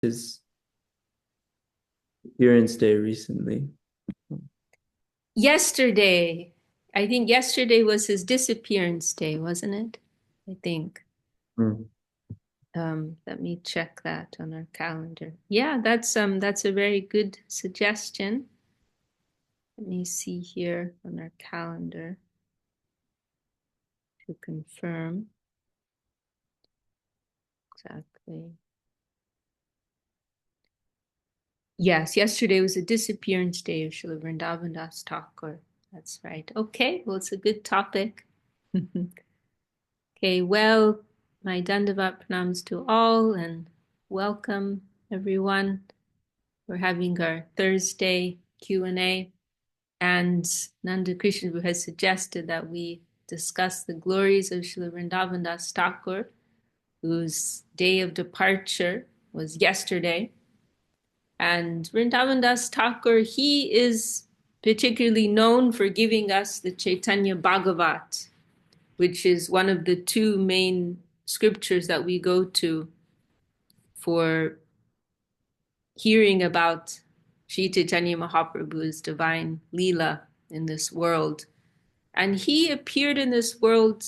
his appearance day recently. Yesterday, I think yesterday was his disappearance day, wasn't it? I think. Hmm. Let me check that on our calendar. Yeah, that's a very good suggestion. Let me see here on our calendar to confirm exactly. Yes, yesterday was the disappearance day of Srila Vṛndāvan Dās Ṭhākur. That's right. Okay, well, it's a good topic. Okay, well, my Dandavat pranams to all and welcome everyone. We're having our Thursday Q&A and Nanda Krishna has suggested that we discuss the glories of Srila Vṛndāvan Dās Ṭhākur, whose day of departure was yesterday. And Vṛndāvan Dās Ṭhākur, he is particularly known for giving us the Chaitanya Bhagavat, which is one of the two main scriptures that we go to for hearing about Sri Chaitanya Mahaprabhu's divine Leela in this world. And he appeared in this world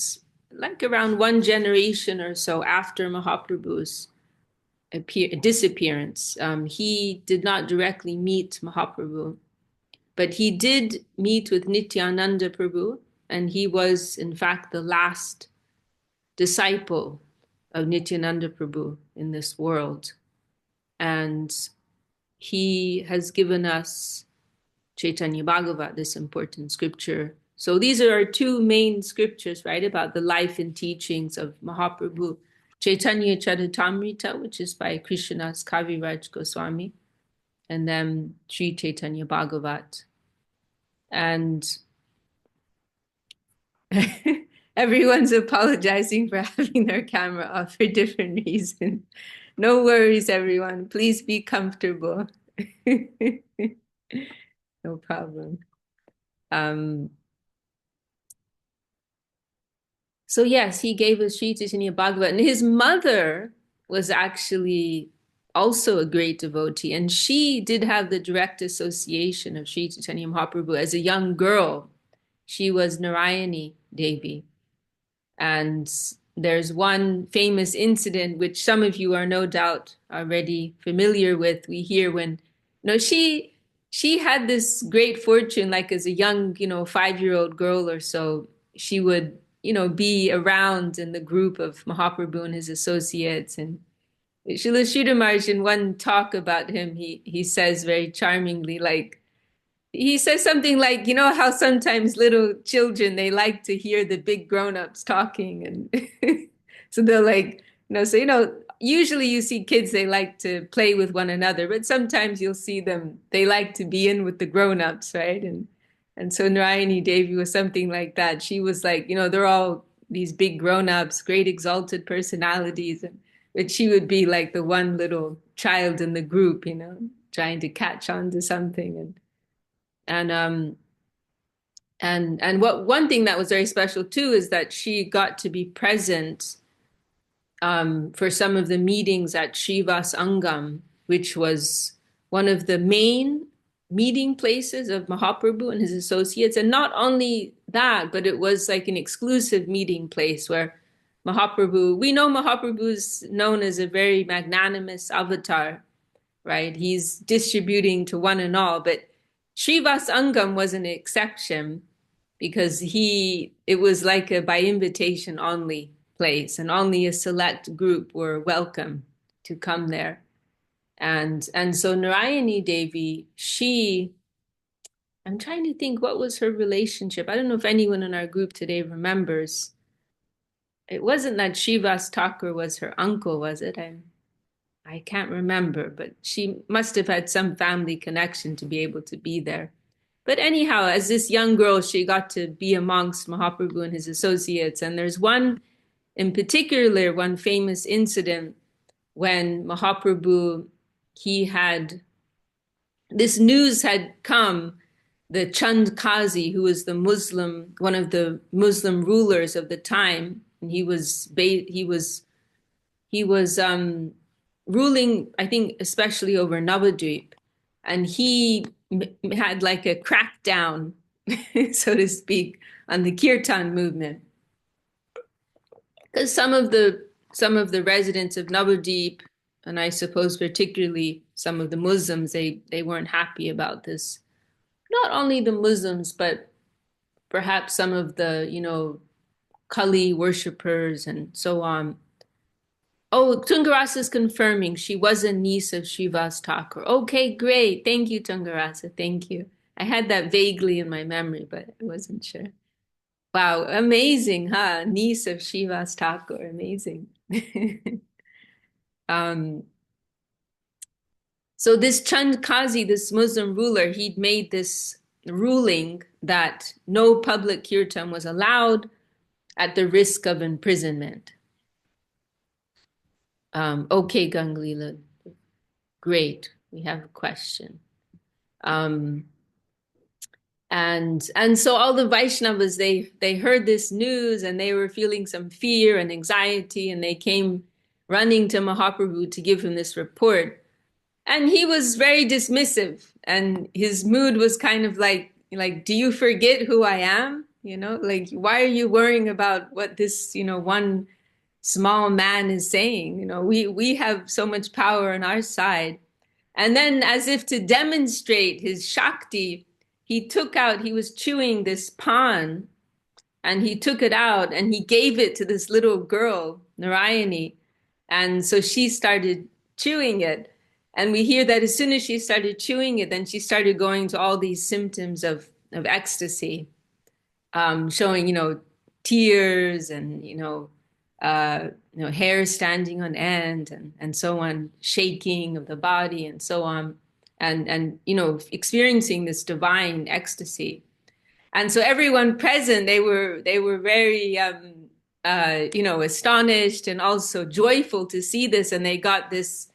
like around one generation or so after Mahaprabhu's disappearance. He did not directly meet Mahaprabhu, but he did meet with Nityananda Prabhu, and he was, in fact, the last disciple of Nityananda Prabhu in this world. And he has given us Chaitanya Bhagavat, this important scripture. So these are our two main scriptures, right, about the life and teachings of Mahaprabhu. Chaitanya Charitamrita, which is by Krishnadas Kaviraj Goswami, and then Sri Chaitanya Bhagavat. And everyone's apologizing for having their camera off for different reasons. No worries, everyone. Please be comfortable. No problem. So yes, he gave us Sri Chaitanya Bhagavat, and his mother was actually also a great devotee, and she did have the direct association of Sri Chaitanya Mahaprabhu as a young girl. She was Narayani Devi, and there's one famous incident which some of you are no doubt already familiar with. We hear when, she had this great fortune, like as a young, 5-year-old girl or so, she would, be around in the group of Mahaprabhu and his associates. And Srila Sridhar in one talk about him, he says very charmingly, like, he says something like, how sometimes little children, they like to hear the big grown-ups talking. And so they're like, usually you see kids, they like to play with one another, but sometimes you'll see them, they like to be in with the grown-ups, right? And so Narayani Devi was something like that. She was like, they're all these big grown-ups, great exalted personalities, but she would be like the one little child in the group, trying to catch on to something. And what one thing that was very special too is that she got to be present for some of the meetings at Srivas Angam, which was one of the main meeting places of Mahaprabhu and his associates. And not only that, but it was like an exclusive meeting place where we know Mahaprabhu's known as a very magnanimous avatar, right? He's distributing to one and all, but Srivas Angam was an exception because it was like a by invitation only place, and only a select group were welcome to come there. And so Narayani Devi, I'm trying to think what was her relationship. I don't know if anyone in our group today remembers. It wasn't that Srivas Thakur was her uncle, was it? I can't remember, but she must have had some family connection to be able to be there. But anyhow, as this young girl, she got to be amongst Mahaprabhu and his associates. And there's one in particular, one famous incident when Mahaprabhu, this news had come, the Chand Kazi, who was one of the Muslim rulers of the time, and he was ruling, I think, especially over Navadvip. And he had like a crackdown, so to speak, on the Kirtan movement. Because some of the residents of Navadvip, and I suppose particularly some of the Muslims, they weren't happy about this. Not only the Muslims, but perhaps some of the, Kali worshippers and so on. Oh, Tungarasa is confirming she was a niece of Srivas Thakur. Okay, great. Thank you, Tungarasa. Thank you. I had that vaguely in my memory, but I wasn't sure. Wow, amazing, huh? Niece of Srivas Thakur, amazing. um, so this Chand Kazi, this Muslim ruler, he'd made this ruling that no public kirtan was allowed at the risk of imprisonment. Okay, Ganglila, great. We have a question. And so all the Vaishnavas, they heard this news and they were feeling some fear and anxiety, and they came running to Mahaprabhu to give him this report. And he was very dismissive, and his mood was kind of like, do you forget who I am? Like, why are you worrying about what this, one small man is saying? We have so much power on our side. And then, as if to demonstrate his Shakti, he was chewing this pan, and he took it out and he gave it to this little girl, Narayani. And so she started chewing it. And we hear that as soon as she started chewing it, then she started going to all these symptoms of ecstasy, showing, tears and, hair standing on end and so on, shaking of the body and so on, and experiencing this divine ecstasy. And so everyone present, they were very astonished and also joyful to see this, and they got this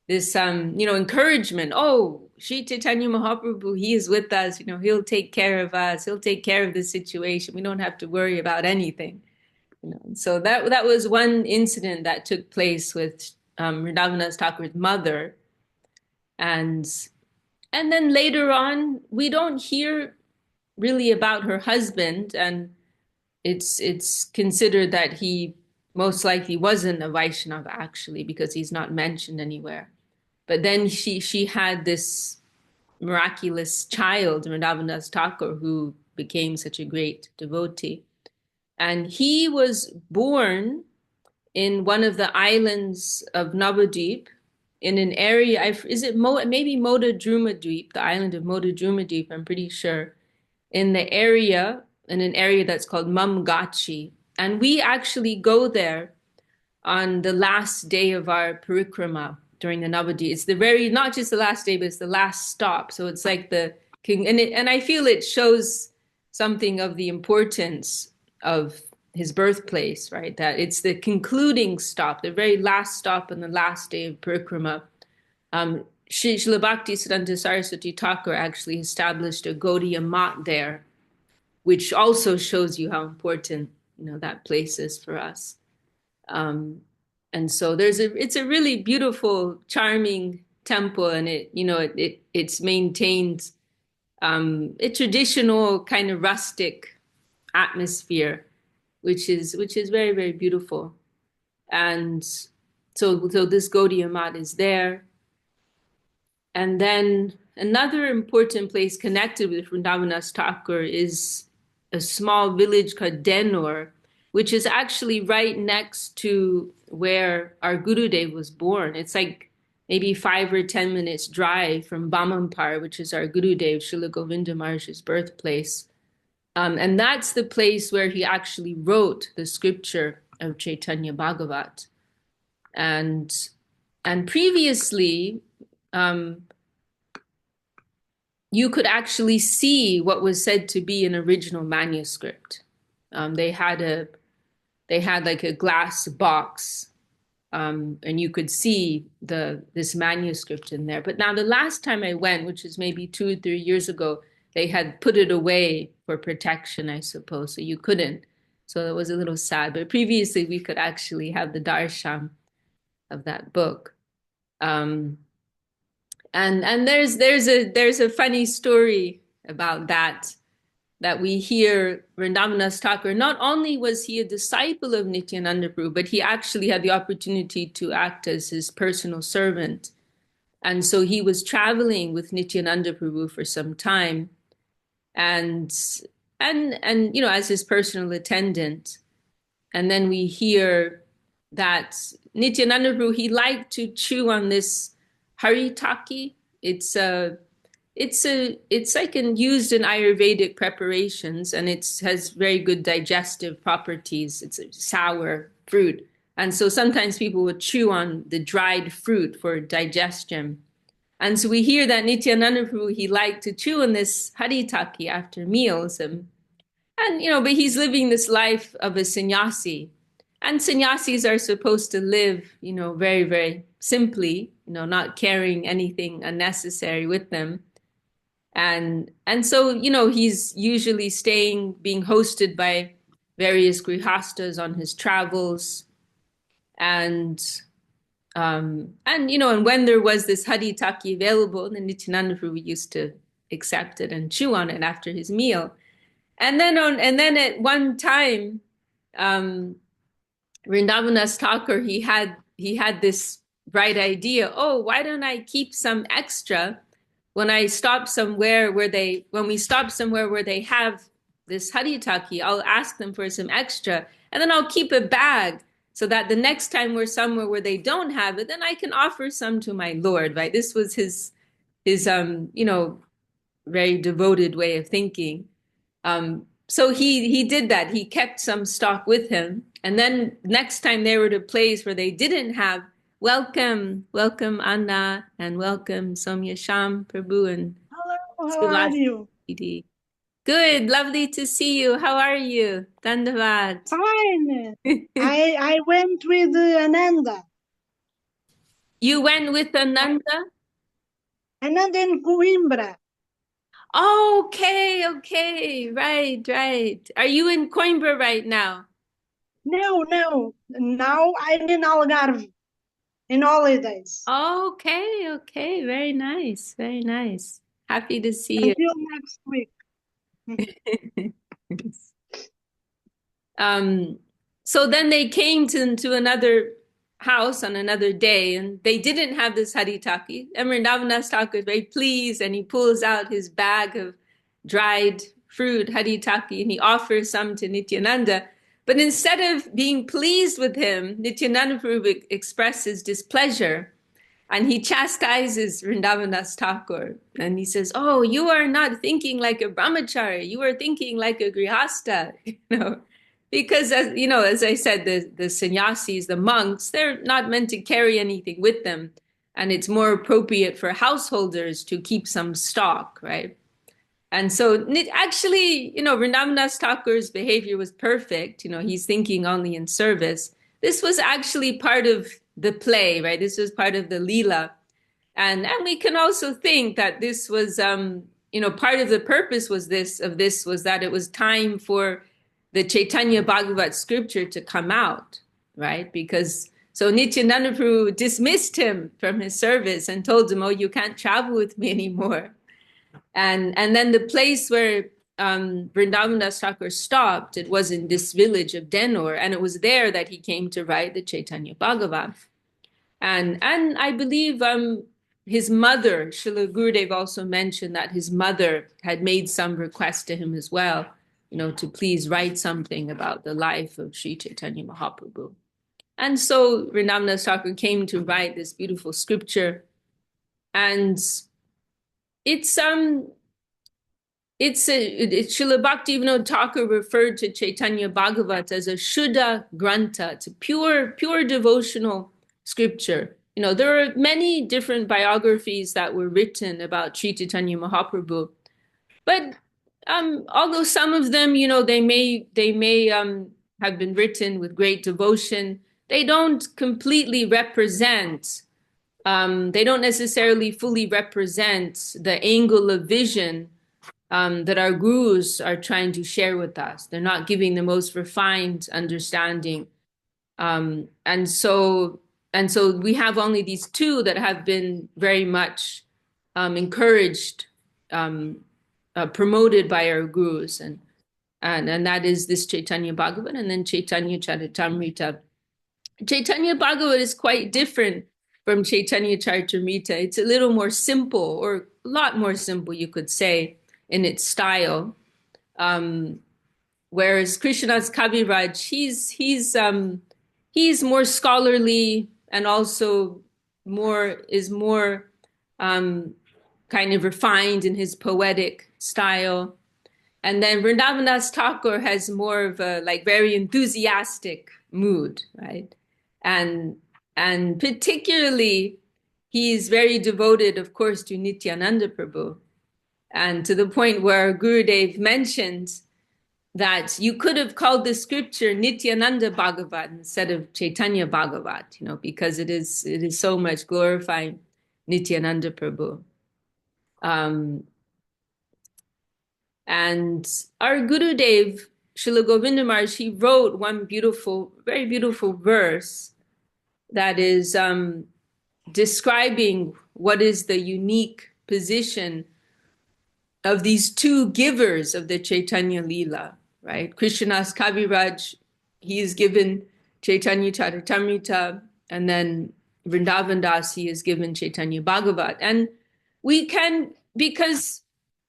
encouragement. Oh, Sri Chaitanya Mahaprabhu, he is with us. He'll take care of us. He'll take care of the situation. We don't have to worry about anything. So that was one incident that took place with Vṛndāvan Dās Ṭhākur's mother, and then later on we don't hear really about her husband, and it's considered that he most likely wasn't a Vaishnava actually, because he's not mentioned anywhere. But then she had this miraculous child, Vṛndāvan Dās Ṭhākur, who became such a great devotee. And he was born in one of the islands of Navadvip, in an area, maybe Modadrumadvip, the island of Modadrumadvip, I'm pretty sure, in an area that's called Mamgachi. And we actually go there on the last day of our parikrama during the Navadvip. It's not just the last day, but it's the last stop. So it's like and I feel it shows something of the importance of his birthplace, right? That it's the concluding stop, the very last stop on the last day of parikrama. Srila Bhaktisiddhanta Saraswati Thakur actually established a Gaudiya Mat there, which also shows you how important that place is for us. And so it's a really beautiful, charming temple, and it's maintained a traditional kind of rustic atmosphere, which is very, very beautiful. And so this Gaudiya Mat is there. And then another important place connected with Vṛndāvan Dās Ṭhākur is a small village called Denur, which is actually right next to where our Gurudev was born. It's like maybe 5 or 10 minutes drive from Bamampar, which is our Gurudev, Srila Govinda Maharaj's birthplace. And that's the place where he actually wrote the scripture of Chaitanya Bhagavat. And previously, you could actually see what was said to be an original manuscript. They had like a glass box, and you could see this manuscript in there. But now the last time I went, which is maybe 2 or 3 years ago, they had put it away for protection, I suppose, so you couldn't. So it was a little sad. But previously, we could actually have the darshan of that book. Um, and there's a funny story about that we hear Vṛndāvan Dās Ṭhākur. Not only was he a disciple of Nityananda Prabhu, but he actually had the opportunity to act as his personal servant. And so he was traveling with Nityananda Prabhu for some time, and you know, as his personal attendant. And then we hear that Nityananda Prabhu, he liked to chew on this haritaki. It's like used in Ayurvedic preparations, and it has very good digestive properties. It's a sour fruit. And so sometimes people would chew on the dried fruit for digestion. And so we hear that Nityananda Prabhu, he liked to chew on this haritaki after meals. And you know, but he's living this life of a sannyasi. And sannyasis are supposed to live, you know, very, very simply, you know, not carrying anything unnecessary with them. And so, you know, he's usually being hosted by various grihastas on his travels. And you know, and when there was this haritaki available, then Nityananda Prabhu used to accept it and chew on it after his meal. And then at one time, Vṛndāvan Dās Ṭhākur, he had this bright idea. Oh, why don't I keep some extra when we stop somewhere where they have this haritaki? I'll ask them for some extra, and then I'll keep a bag so that the next time we're somewhere where they don't have it, then I can offer some to my Lord. Right? This was his you know, very devoted way of thinking. So he did that. He kept some stock with him. And then next time they were at a place where they didn't have, welcome Anna, and welcome Somya Sham Prabhu and Hello, how are you? Good, lovely to see you. How are you? Dandavad. Fine. I went with Ananda. You went with Ananda? Ananda in Coimbra. Okay, right. Are you in Coimbra right now? No. Now I'm in Algarve, in holidays. Okay. Very nice. Happy to see you. Until next week. So then they came to another house on another day, and they didn't have this haritaki. And Vṛndāvan Dās Ṭhākur is very pleased, and he pulls out his bag of dried fruit, haritaki, and he offers some to Nityananda. But instead of being pleased with him, Nityananda Prabhu expresses displeasure, and he chastises Vṛndāvan Dās Ṭhākur. And he says, oh, you are not thinking like a brahmachari, you are thinking like a grihasta, you know. Because, as you know, as I said, the sannyasis, the monks, they're not meant to carry anything with them. And it's more appropriate for householders to keep some stock, right? And so actually, you know, Vṛndāvan Dās Ṭhākur's behavior was perfect. You know, he's thinking only in service. This was actually part of the play, right? This was part of the Leela. And we can also think that this was, you know, part of the purpose was that it was time for the Chaitanya Bhagavat scripture to come out, right? Because so Nityananda Prabhu dismissed him from his service and told him, oh, you can't travel with me anymore. And then the place where Vṛndāvan Dās Ṭhākur stopped, it was in this village of Denor, and it was there that he came to write the Chaitanya Bhagavat. And I believe his mother, Srila Gurudev also mentioned that his mother had made some request to him as well, you know, to please write something about the life of Sri Chaitanya Mahaprabhu. And so Vṛndāvan Dās Ṭhākur came to write this beautiful scripture. And Srila Bhaktivinoda Thakur referred to Chaitanya Bhagavat as a Shuddha Grantha. It's a pure devotional scripture. You know, there are many different biographies that were written about Sri Chaitanya Mahaprabhu, but although some of them, you know, they may have been written with great devotion, they don't completely represent. They don't necessarily fully represent the angle of vision that our gurus are trying to share with us. They're not giving the most refined understanding. And so and so we have only these two that have been very much encouraged, promoted by our gurus, and that is this Chaitanya Bhagavat and then Chaitanya Charitamrita. Chaitanya Bhagavat is quite different from Chaitanya Charitamrita. It's a little more simple, or a lot more simple, you could say, in its style. Whereas Krishnadas Kaviraj, he's more scholarly and also is more kind of refined in his poetic style. And then Vṛndāvan Dās Ṭhākur has more of a very enthusiastic mood, right? And particularly, he's very devoted, of course, to Nityananda Prabhu, and to the point where Gurudev mentions that you could have called the scripture Nityananda Bhagavat instead of Chaitanya Bhagavat, because it is so much glorifying Nityananda Prabhu. And our Gurudev, Srila Govinda Maharaj, he wrote one very beautiful verse that is describing what is the unique position of these two givers of the Chaitanya Leela, right? Krishnadas Kaviraj, he is given Chaitanya Charitamrita, and then Vṛndāvan Das, he is given Chaitanya Bhagavat. And we can, because,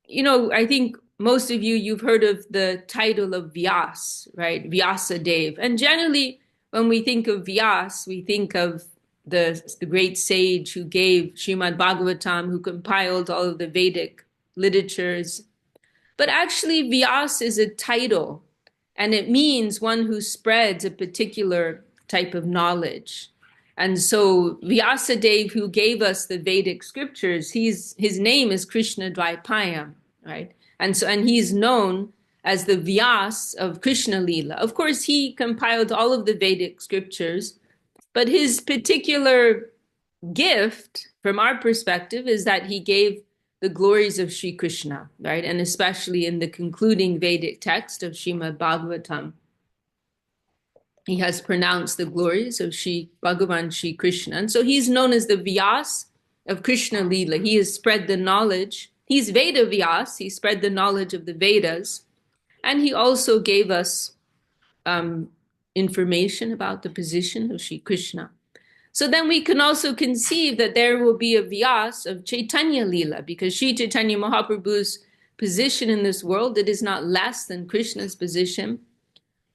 I think most of you've heard of the title of Vyas, right? Vyasadev. And generally, when we think of Vyas, we think of the great sage who gave Srimad Bhagavatam, who compiled all of the Vedic literatures. But actually, Vyas is a title, and it means one who spreads a particular type of knowledge. And so Vyasadev, who gave us the Vedic scriptures, his name is Krishna Dvaipayam, right? And he's known as the Vyas of Krishna Leela. Of course, he compiled all of the Vedic scriptures, but his particular gift, from our perspective, is that he gave the glories of Sri Krishna, right? And especially in the concluding Vedic text of Srimad Bhagavatam, he has pronounced the glories of Bhagavan Sri Krishna. And so he's known as the Vyas of Krishna Leela. He has spread the knowledge. He's Veda Vyas. He spread the knowledge of the Vedas. And he also gave us information about the position of Sri Krishna. So then we can also conceive that there will be a Vyas of Chaitanya Leela, because Sri Chaitanya Mahaprabhu's position in this world, it is not less than Krishna's position.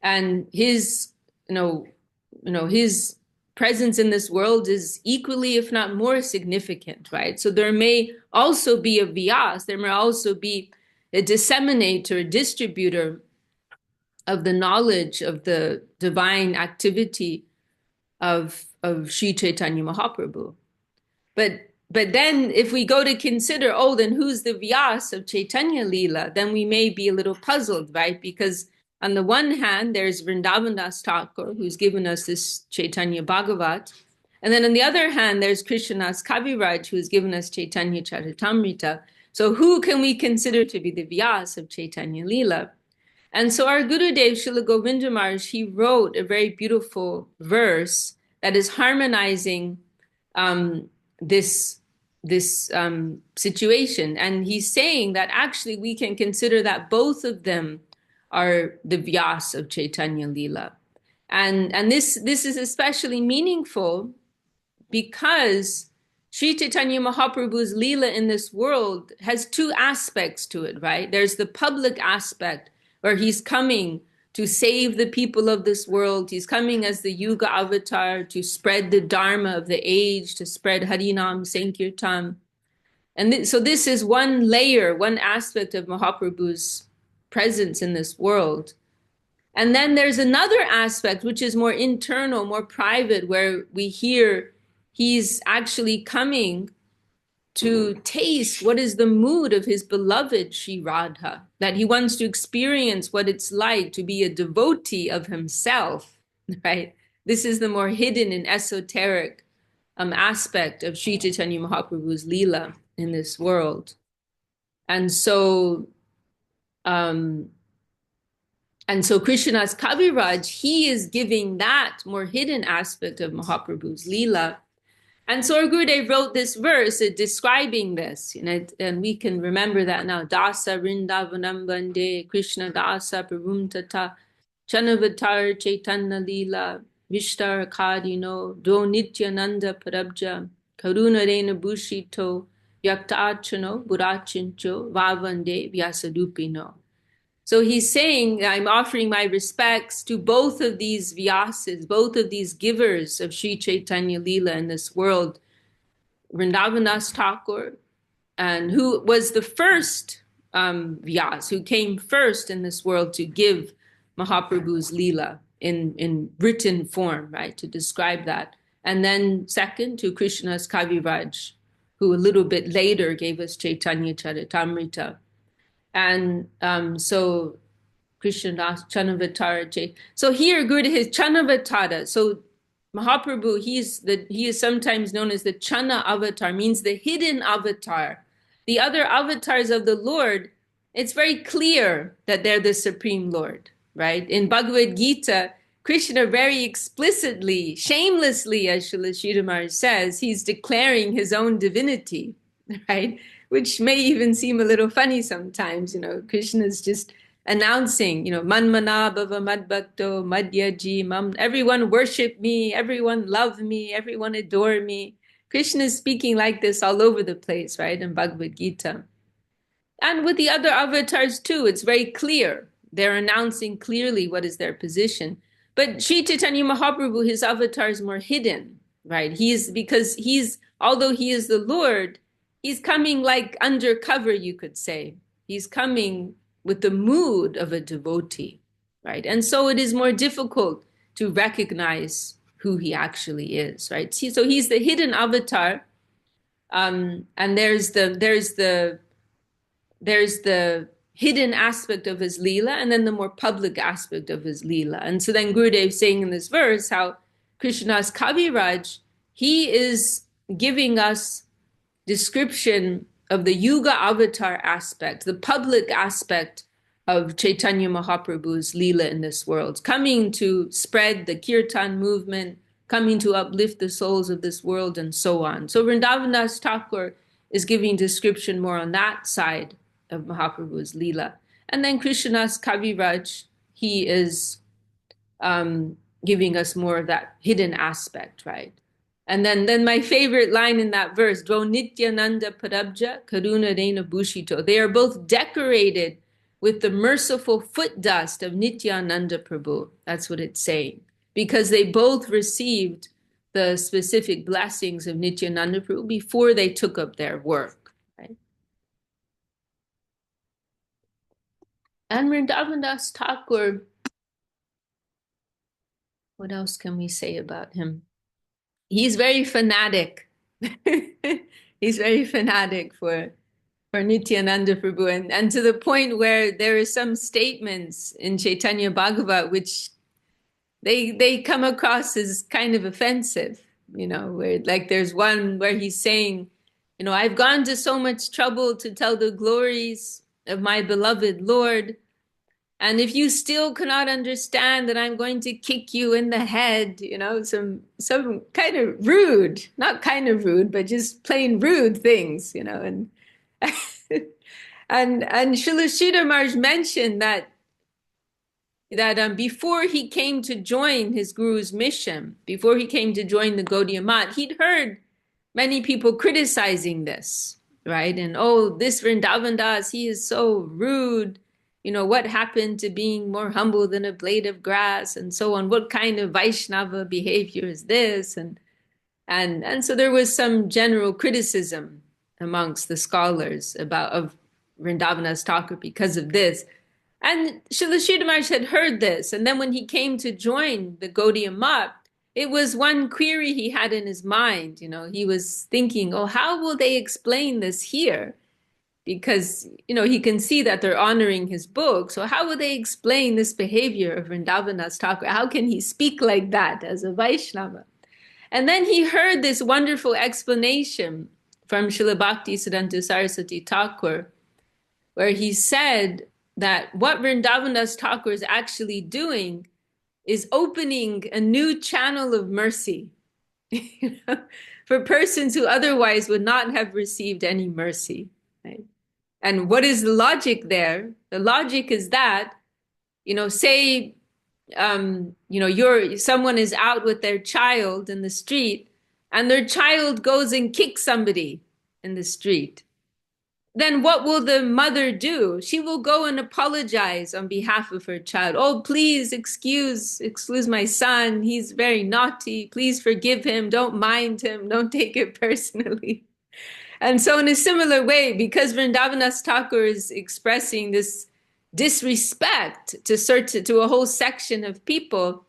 And his, his presence in this world is equally, if not more significant, right? So there may also be a Vyas, there may also be a disseminator, a distributor of the knowledge of the divine activity of Sri Chaitanya Mahaprabhu. But then if we go to consider, then who's the Vyas of Chaitanya Leela, then we may be a little puzzled, right? Because on the one hand, there's Vṛndāvan Dās Ṭhākur, who's given us this Chaitanya Bhagavat. And then on the other hand, there's Krishnadas Kaviraj, who's given us Chaitanya Charitamrita. So who can we consider to be the Vyas of Chaitanya Leela? And so our Gurudev, Srila Govinda Maharaj, he wrote a very beautiful verse that is harmonizing this situation. And he's saying that actually we can consider that both of them are the Vyas of Chaitanya Leela. And this is especially meaningful because Sri Chaitanya Mahaprabhu's Leela in this world has two aspects to it, right? There's the public aspect, where he's coming to save the people of this world. He's coming as the Yuga avatar to spread the Dharma of the age, to spread Harinam Sankirtan. And so this is one layer, one aspect of Mahaprabhu's presence in this world. And then there's another aspect, which is more internal, more private, where we hear he's actually coming to taste what is the mood of his beloved Sri Radha, that he wants to experience what it's like to be a devotee of himself, right? This is the more hidden and esoteric aspect of Sri Chaitanya Mahaprabhu's Leela in this world. And so And so Krishna's Kaviraj, he is giving that more hidden aspect of Mahaprabhu's Leela. And so our Gurudev wrote this verse describing this, and we can remember that now. Dasa Vṛndāvanam Bande Krishna Dasa Prabhum Tata Chanavatar Chaitanya Leela Vishtar Kadino Do Nityananda Parabja Karuna Rena Bhushito Yaktachano Burachincho Vavande Vyasadupino. So he's saying, I'm offering my respects to both of these Vyasas, both of these givers of Sri Chaitanya Leela in this world, Vṛndāvan Dās Ṭhākur, and who was the first Vyas, who came first in this world to give Mahaprabhu's Leela in written form, right, to describe that. And then second, to Krishna's Kaviraj, who a little bit later gave us Chaitanya Charitamrita. And so Krishna Chanavatara. So here Gurudev is Chanavatara. So Mahaprabhu, he is sometimes known as the Chana avatar, means the hidden avatar. The other avatars of the Lord, it's very clear that they're the Supreme Lord, right? In Bhagavad Gita, Krishna very explicitly, shamelessly, as Srila Sridhar Maharaj says, he's declaring his own divinity, right? Which may even seem a little funny sometimes, Krishna's just announcing, Manmana Bhava Madbhakto Madhyaji Mam, everyone worship me, everyone love me, everyone adore me. Krishna is speaking like this all over the place, right, in Bhagavad Gita. And with the other avatars too, it's very clear. They're announcing clearly what is their position. But Sri Chaitanya Mahaprabhu, his avatar is more hidden, right? Although he is the Lord, he's coming like undercover, you could say. He's coming with the mood of a devotee, right? And so it is more difficult to recognize who he actually is, right? So he's the hidden avatar, and there's the hidden aspect of his Leela, and then the more public aspect of his Leela. And so then Gurudev saying in this verse how Krishna's Kaviraj, he is giving us description of the Yuga avatar aspect, the public aspect of Chaitanya Mahaprabhu's Leela in this world, coming to spread the Kirtan movement, coming to uplift the souls of this world, and so on. So Vṛndāvan Dās Ṭhākur is giving description more on that side of Mahaprabhu's Leela. And then Krishna's Kaviraj, he is giving us more of that hidden aspect, right? And then my favorite line in that verse, Dvo Nityananda Parabja Karuna Rena Bhushito. They are both decorated with the merciful foot dust of Nityananda Prabhu. That's what it's saying. Because they both received the specific blessings of Nityananda Prabhu before they took up their work, right? And Vṛndāvan Dās Ṭhākur, what else can we say about him? He's very fanatic. He's very fanatic for Nityananda Prabhu, and to the point where there are some statements in Chaitanya Bhagavat which they come across as kind of offensive, where like there's one where he's saying, I've gone to so much trouble to tell the glories of my beloved Lord, and if you still cannot understand that I'm going to kick you in the head, some kind of rude, not kind of rude, but just plain rude things, and and Srila Sridhar Maharaj mentioned that before he came to join his guru's mission, before he came to join the Gaudiya Math, he'd heard many people criticizing this, right? And this Vṛndāvan Das, he is so rude. What happened to being more humble than a blade of grass, and so on? What kind of Vaishnava behavior is this? And so there was some general criticism amongst the scholars of Vṛndāvan Dās Ṭhākur because of this. And Srila Sridhar Maharaj had heard this, and then when he came to join the Gaudiya Math, it was one query he had in his mind. He was thinking, how will they explain this here? Because, he can see that they're honoring his book. So how will they explain this behavior of Vṛndāvan Dās Ṭhākur? How can he speak like that as a Vaishnava? And then he heard this wonderful explanation from Srila Bhakti Siddhanta Saraswati Thakur, where he said that what Vṛndāvan Dās Ṭhākur is actually doing is opening a new channel of mercy for persons who otherwise would not have received any mercy. Right? And what is the logic there? The logic is that, say, someone is out with their child in the street, and their child goes and kicks somebody in the street. Then what will the mother do? She will go and apologize on behalf of her child. Oh, please excuse my son. He's very naughty. Please forgive him. Don't mind him. Don't take it personally. And so in a similar way, because Vṛndāvan Dās Ṭhākur is expressing this disrespect to a whole section of people,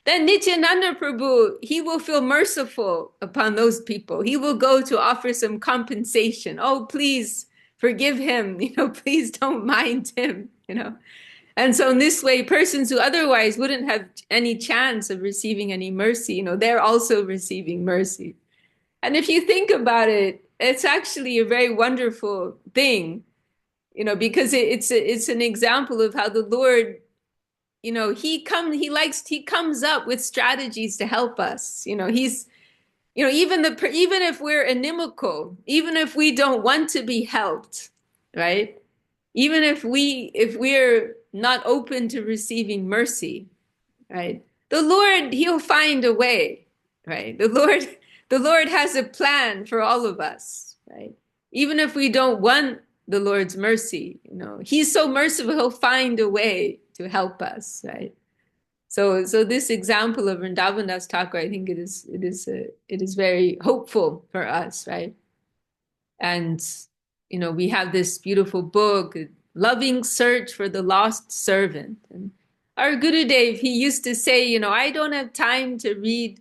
then Nityananda Prabhu, he will feel merciful upon those people. He will go to offer some compensation. Oh, please forgive him, please don't mind him, And so in this way, persons who otherwise wouldn't have any chance of receiving any mercy, they're also receiving mercy. And if you think about it, it's actually a very wonderful thing, because it's an example of how the Lord, he comes up with strategies to help us. He's, even if we're inimical, even if we don't want to be helped, right? Even if we're not open to receiving mercy, right? The Lord, he'll find a way, right? The Lord has a plan for all of us, right? Even if we don't want the Lord's mercy, he's so merciful, he'll find a way to help us, right? So this example of Vṛndāvan Dās Ṭhākur, I think it is very hopeful for us, right? And we have this beautiful book, Loving Search for the Lost Servant. And our Gurudev, he used to say, I don't have time to read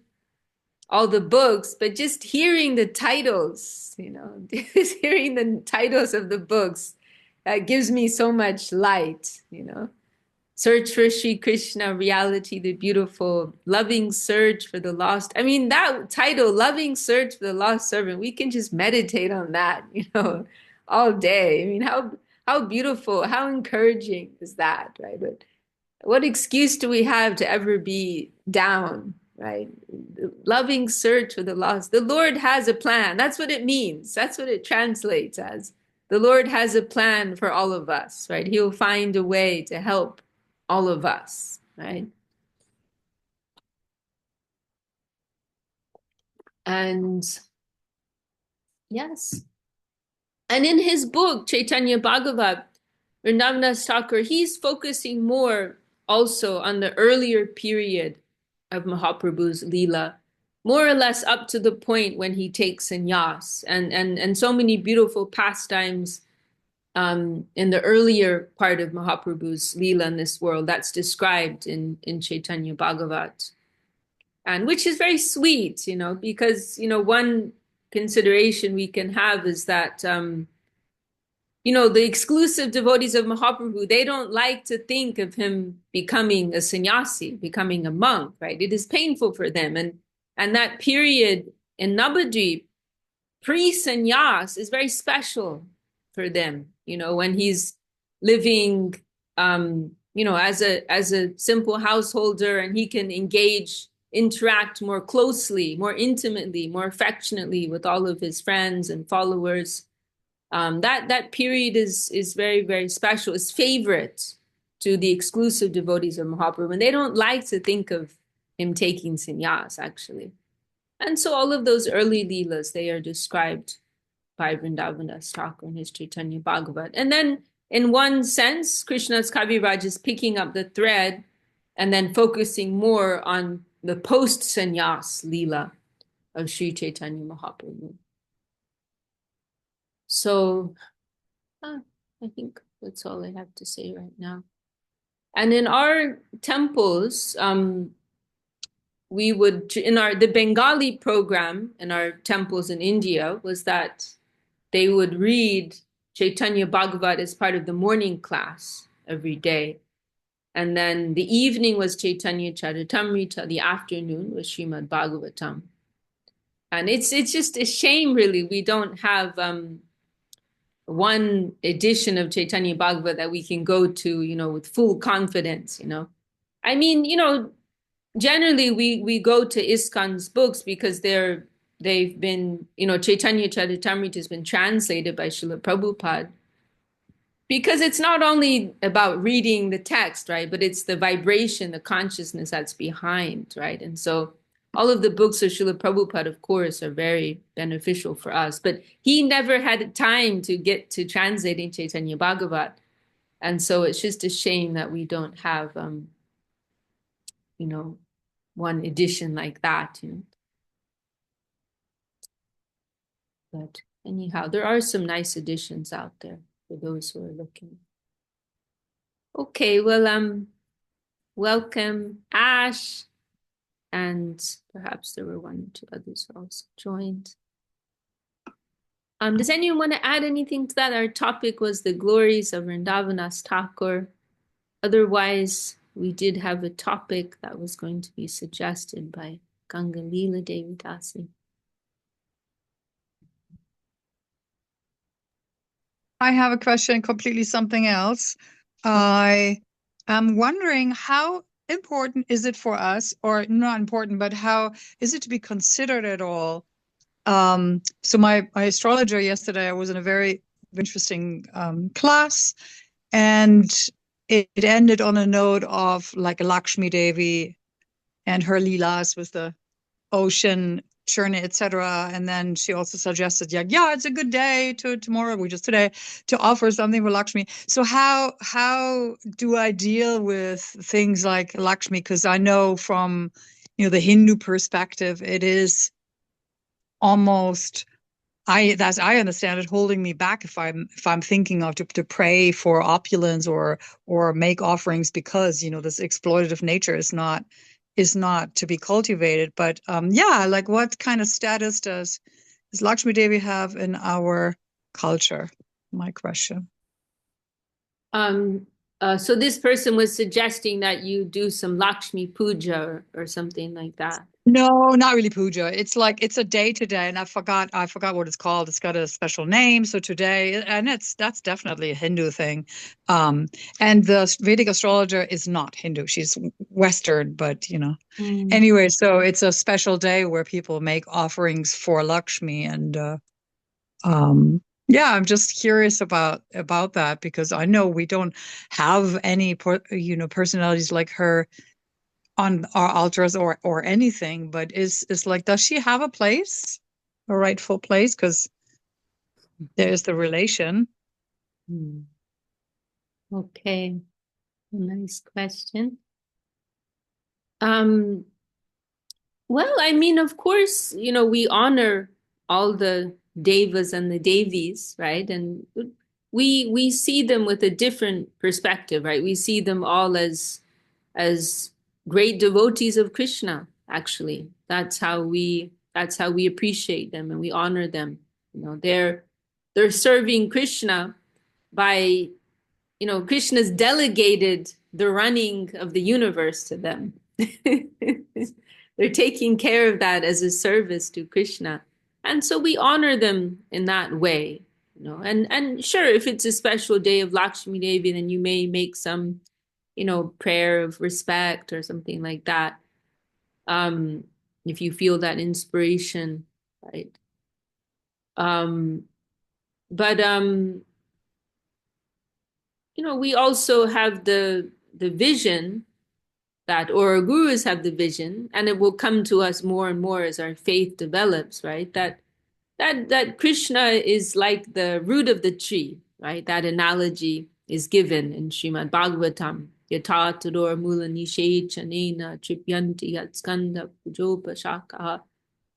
all the books, but just hearing the titles, just hearing the titles of the books, gives me so much light, Search for Sri Krishna, Reality, the Beautiful, Loving Search for the Lost. I mean, that title, Loving Search for the Lost Servant, we can just meditate on that, all day. I mean, how beautiful, how encouraging is that, right? But what excuse do we have to ever be down, right? Loving search for the lost. The Lord has a plan. That's what it means. That's what it translates as. The Lord has a plan for all of us, right? He'll find a way to help all of us, right? And yes. And in his book, Chaitanya Bhagavat, Vṛndāvan Dās Ṭhākur, he's focusing more also on the earlier period of Mahaprabhu's Leela, more or less up to the point when he takes sannyas, and so many beautiful pastimes in the earlier part of Mahaprabhu's Leela in this world that's described in Chaitanya Bhagavat. And which is very sweet, because, one consideration we can have is that, the exclusive devotees of Mahaprabhu, they don't like to think of him becoming a sannyasi, becoming a monk, right? It is painful for them. And that period in Navadvip, pre-sannyas, is very special for them, when he's living, as a simple householder, and he can interact more closely, more intimately, more affectionately with all of his friends and followers. That period is very, very special. It's favorite to the exclusive devotees of Mahaprabhu, and they don't like to think of him taking sannyas, actually. And so all of those early leelas, they are described by Vṛndāvan Dās Ṭhākur in his Chaitanya Bhagavat. And then, in one sense, Krishna's Kaviraj is picking up the thread and then focusing more on the post-sannyas leela of Sri Chaitanya Mahaprabhu. So, I think that's all I have to say right now. And in our temples, we would, the Bengali program in our temples in India was that they would read Chaitanya Bhagavat as part of the morning class every day. And then the evening was Chaitanya Charitamrita, the afternoon was Srimad Bhagavatam. And it's just a shame, really, we don't have one edition of Chaitanya Bhagavat that we can go to, with full confidence, I mean, generally we go to ISKCON's books because they've been, Chaitanya Charitamrita has been translated by Srila Prabhupada. Because it's not only about reading the text, right? But it's the vibration, the consciousness that's behind, right? And so all of the books of Srila Prabhupada, of course, are very beneficial for us. But he never had time to get to translating Chaitanya Bhagavat. And so it's just a shame that we don't have, one edition like that. But anyhow, there are some nice editions out there for those who are looking. Okay, well, welcome, Ash, and perhaps there were one or two others who also joined. Does anyone want to add anything to that? Our topic was the glories of Vṛndāvan Dās Ṭhākur. Otherwise, we did have a topic that was going to be suggested by Ganga Leela Devi Dasi. I have a question, completely something else. I am wondering how important is it for us, or not important, but how is it to be considered at all? So my astrologer yesterday, I was in a very interesting class, and it ended on a note of like Lakshmi Devi and her leelas with the ocean churn, etc. And then she also suggested, yeah, it's a good day tomorrow, which is today, to offer something for Lakshmi. So how do I deal with things like Lakshmi? Because I know from the Hindu perspective, it is almost, as I understand it, holding me back if I'm thinking of to pray for opulence or make offerings, because this exploitative nature is not to be cultivated. But like what kind of status does Lakshmi Devi have in our culture? My question. So this person was suggesting that you do some Lakshmi Puja or something like that. No, not really puja. It's a day today, and I forgot what it's called. It's got a special name. So today, and that's definitely a Hindu thing. And the Vedic astrologer is not Hindu. She's Western, but Anyway, so it's a special day where people make offerings for Lakshmi, and I'm just curious about that, because I know we don't have any personalities like her on our altars or anything, but is like, does she have a rightful place? Because there's the relation. Okay, nice question. Well, I mean, of course, we honor all the devas and the devis, right? And we see them with a different perspective, right? We see them all as great devotees of Krishna. Actually, that's how we appreciate them and we honor them. They're serving Krishna by, Krishna's delegated the running of the universe to them. They're taking care of that as a service to Krishna. And so we honor them in that way, and sure, if it's a special day of Lakshmi Devi, then you may make some, prayer of respect or something like that. If you feel that inspiration, right? We also have the vision that, or our gurus have the vision, and it will come to us more and more as our faith develops, right? That Krishna is like the root of the tree, right? That analogy is given in Srimad Bhagavatam. Yatha tador mula nishe chanena tripyanti yat skanda pujopa shakaha.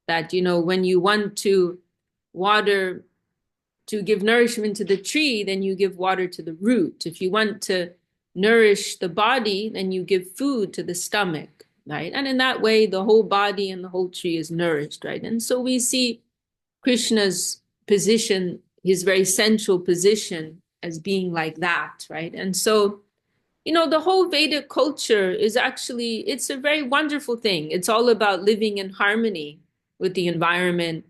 That, when you want to water, to give nourishment to the tree, then you give water to the root. If you want to nourish the body, then you give food to the stomach, right? And in that way, the whole body and the whole tree is nourished, right? And so we see Krishna's position, his very central position, as being like that, right? And so, the whole Vedic culture is actually, it's a very wonderful thing. It's all about living in harmony with the environment,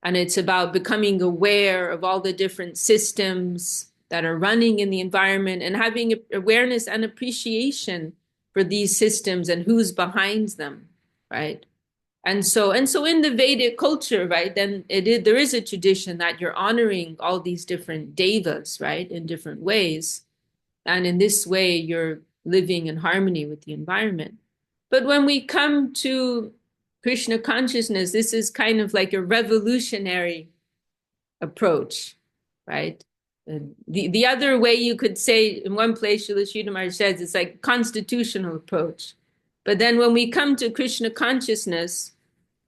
And it's about becoming aware of all the different systems that are running in the environment and having awareness and appreciation for these systems and who's behind them, right? And so in the Vedic culture, right, then there is a tradition that you're honoring all these different devas, right, in different ways. And in this way, you're living in harmony with the environment. But when we come to Krishna consciousness, this is kind of like a revolutionary approach, right? The other way you could say, in one place, Srila Sridhar Maharaj says, it's like constitutional approach. But then when we come to Krishna consciousness,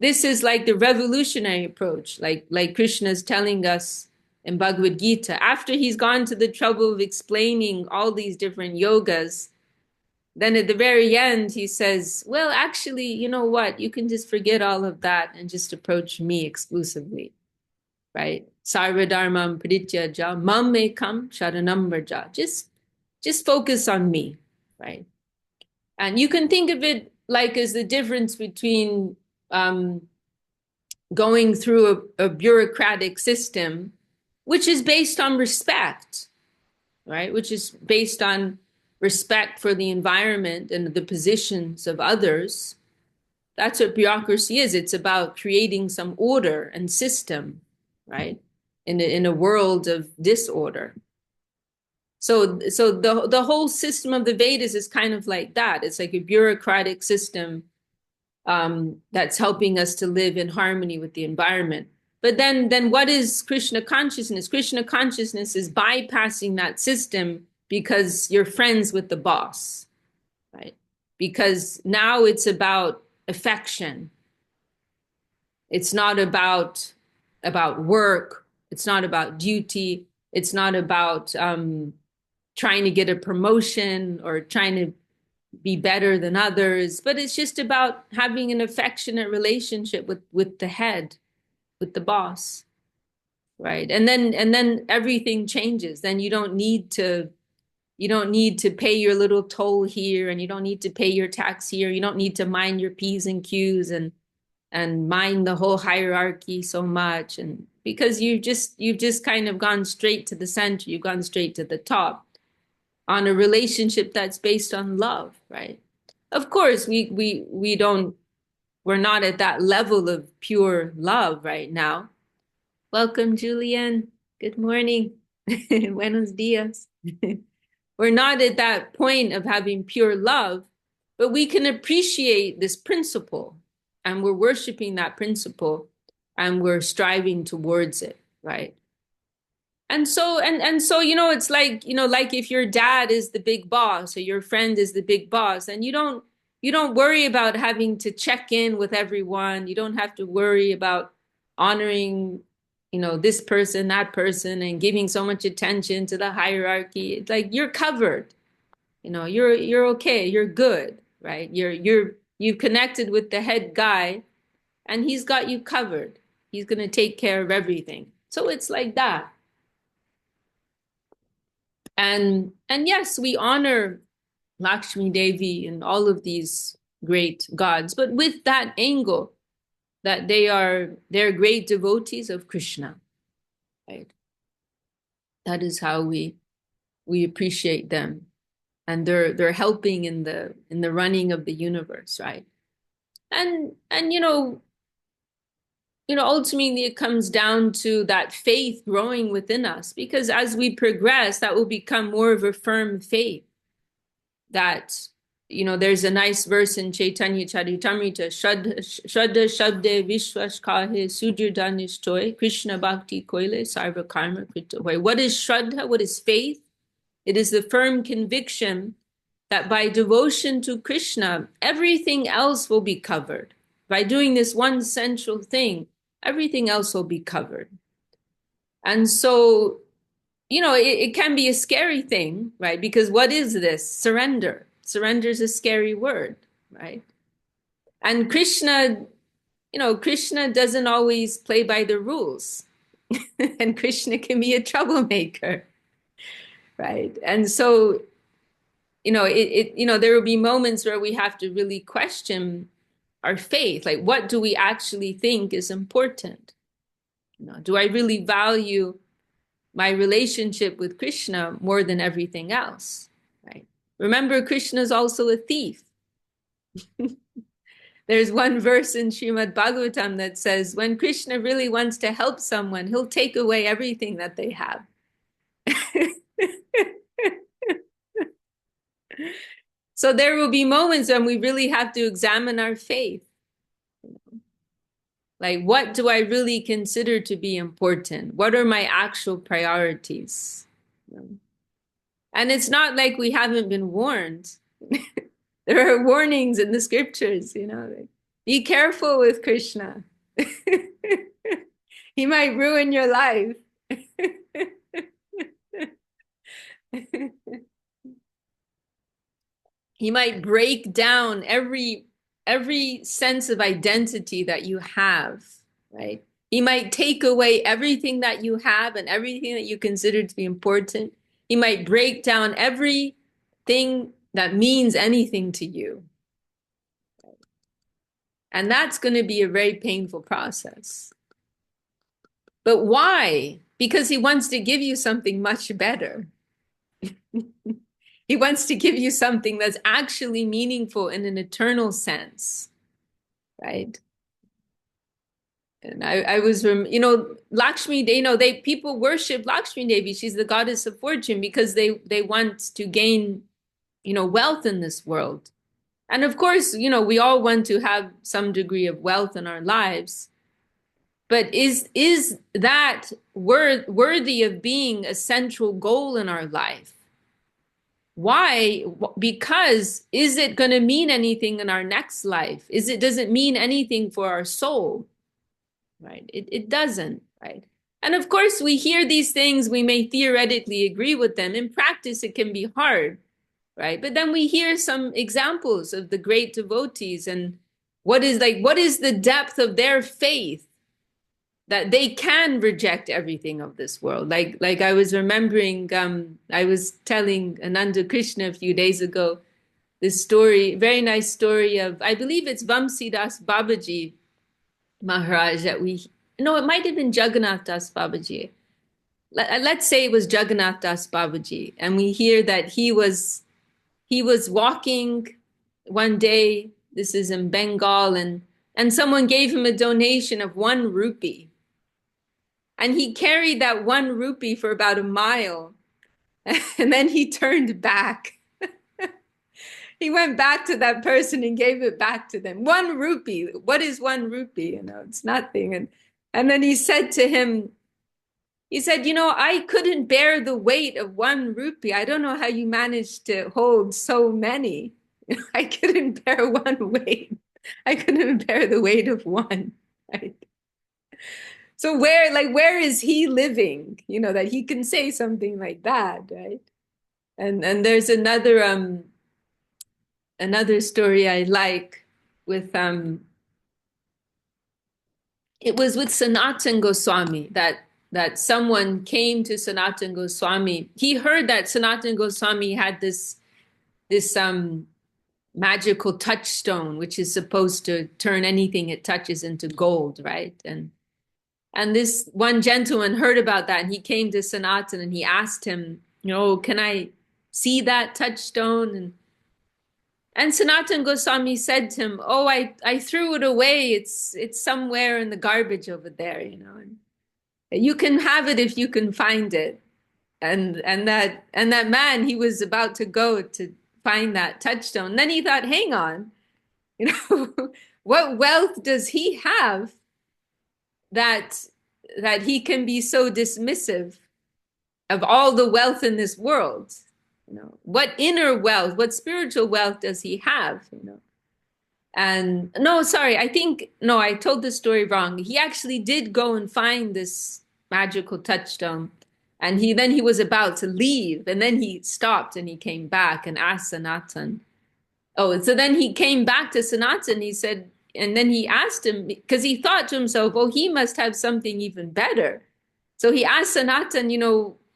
this is like the revolutionary approach, like Krishna is telling us in Bhagavad Gita. After he's gone to the trouble of explaining all these different yogas, then at the very end, he says, well, actually, you know what? You can just forget all of that and just approach me exclusively, right? Sarva dharmam prityaja mam ekam sharanam vraja. Just focus on me, right? And you can think of it like as the difference between going through a bureaucratic system, which is based on respect, right? Which is based on respect for the environment and the positions of others. That's what bureaucracy is. It's about creating some order and system, right? In a world of disorder. So the whole system of the Vedas is kind of like that. It's like a bureaucratic system that's helping us to live in harmony with the environment. But then what is Krishna consciousness? Krishna consciousness is bypassing that system because you're friends with the boss, right? Because now it's about affection. It's not about work. It's not about duty. It's not about trying to get a promotion or trying to be better than others, but it's just about having an affectionate relationship with the head, with the boss, right? And then everything changes. Then you don't need to pay your little toll here, and you don't need to pay your tax here. You don't need to mind your P's and Q's and mind the whole hierarchy so much. And because you've just kind of gone straight to the center, you've gone straight to the top on a relationship that's based on love, right? Of course, we're not at that level of pure love right now. Welcome, Julian. Good morning. Buenos dias. We're not at that point of having pure love, but we can appreciate this principle, and we're worshiping that principle, and we're striving towards it, right? And so, it's like, like if your dad is the big boss or your friend is the big boss, and you don't worry about having to check in with everyone. You don't have to worry about honoring, this person, that person, and giving so much attention to the hierarchy. It's like you're covered. You're okay. You're good, right? You've connected with the head guy, and he's got you covered. He's going to take care of everything. So it's like that. And yes, we honor Lakshmi Devi and all of these great gods, but with that angle that they're great devotees of Krishna, right? That is how we appreciate them, and they're helping in the running of the universe, right? And ultimately it comes down to that faith growing within us, because as we progress, that will become more of a firm faith. That, there's a nice verse in Chaitanya Charitamrita, Shraddha Shabde Vishwas Kahe Sujirdanishtoy, Krishna Bhakti Koile Sarva Karma Kritoy. What is Shraddha? What is faith? It is the firm conviction that by devotion to Krishna, everything else will be covered. By doing this one central thing, everything else will be covered. And so, it can be a scary thing, right? Because what is this? Surrender. Surrender is a scary word, right? And Krishna doesn't always play by the rules. And Krishna can be a troublemaker, right? And so, there will be moments where we have to really question our faith. Like, what do we actually think is important? Do I really value my relationship with Krishna more than everything else? Right? Remember, Krishna is also a thief. There's one verse in Srimad Bhagavatam that says, when Krishna really wants to help someone, he'll take away everything that they have. So there will be moments when we really have to examine our faith. Like, what do I really consider to be important? What are my actual priorities? And it's not like we haven't been warned. There are warnings in the scriptures, like, be careful with Krishna. He might ruin your life. He might break down every sense of identity that you have, right? He might take away everything that you have and everything that you consider to be important. He might break down everything that means anything to you. And that's going to be a very painful process. But why? Because he wants to give you something much better. He wants to give you something that's actually meaningful in an eternal sense, right? And I was, Lakshmi, people worship Lakshmi Devi. She's the goddess of fortune because they want to gain, wealth in this world. And of course, we all want to have some degree of wealth in our lives. But is that worthy of being a central goal in our life? Why? Because is it going to mean anything in our next life? Does it mean anything for our soul? Right? It doesn't, right? And of course, we hear these things, we may theoretically agree with them. In practice, it can be hard, right? But then we hear some examples of the great devotees and what is the depth of their faith that they can reject everything of this world. Like I was remembering, I was telling Ananda Krishna a few days ago, this story, very nice story of, I believe it's Vamsidas Babaji Maharaj that it might have been Jagannath Das Babaji. Let's say it was Jagannath Das Babaji. And we hear that he was walking one day, this is in Bengal, and someone gave him a donation of 1 rupee. And he carried that 1 rupee for about a mile. And then he turned back. He went back to that person and gave it back to them. 1 rupee. What is 1 rupee? It's nothing. And then he said to him, I couldn't bear the weight of 1 rupee. I don't know how you managed to hold so many. I couldn't bear 1 weight. I couldn't bear the weight of 1. Right? So where is he living? That he can say something like that, right? And there's another story I like with it was with Sanatan Goswami that someone came to Sanatan Goswami. He heard that Sanatan Goswami had this magical touchstone, which is supposed to turn anything it touches into gold, right? And this one gentleman heard about that, and he came to Sanatan and he asked him, can I see that touchstone? And Sanatan Goswami said to him, oh, I threw it away. It's somewhere in the garbage over there, and you can have it if you can find it. And that man, he was about to go to find that touchstone. Then he thought, hang on, what wealth does he have that he can be so dismissive of all the wealth in this world? What inner wealth, what spiritual wealth does he have? And no, sorry, I told the story wrong. He actually did go and find this magical touchstone, and then he was about to leave, and then he stopped and he came back and asked Sanatan. Oh, so then he came back to Sanatan. He said, and then he asked him, because he thought to himself, oh, he must have something even better. So he asked Sanatan,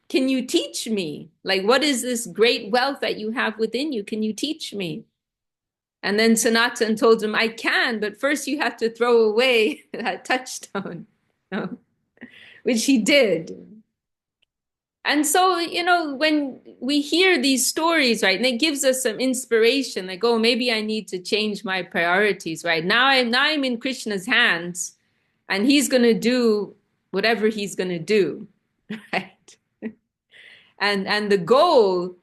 can you teach me? Like, what is this great wealth that you have within you? Can you teach me? And then Sanatan told him, I can, but first you have to throw away that touchstone. which he did. And so, you know, when we hear these stories, right, and it gives us some inspiration, like, oh, maybe I need to change my priorities, right? Now I'm in Krishna's hands, and he's going to do whatever he's going to do, right? And the goal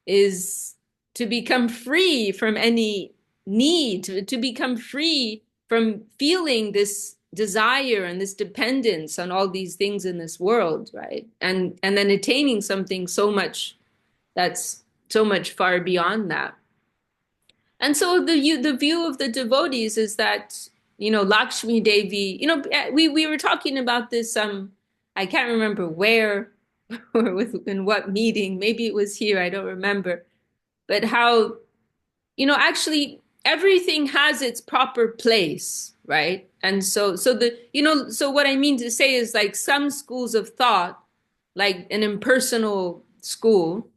is to become free from any need, to become free from feeling this desire and this dependence on all these things in this world, right? And then attaining something so much that's so much far beyond that. And so the view of the devotees is that, you know, Lakshmi Devi, you know, we were talking about this, I can't remember where or in what meeting, maybe it was here, I don't remember, but how, you know, actually everything has its proper place, right? And so what I mean to say is, like, some schools of thought, like an impersonal school,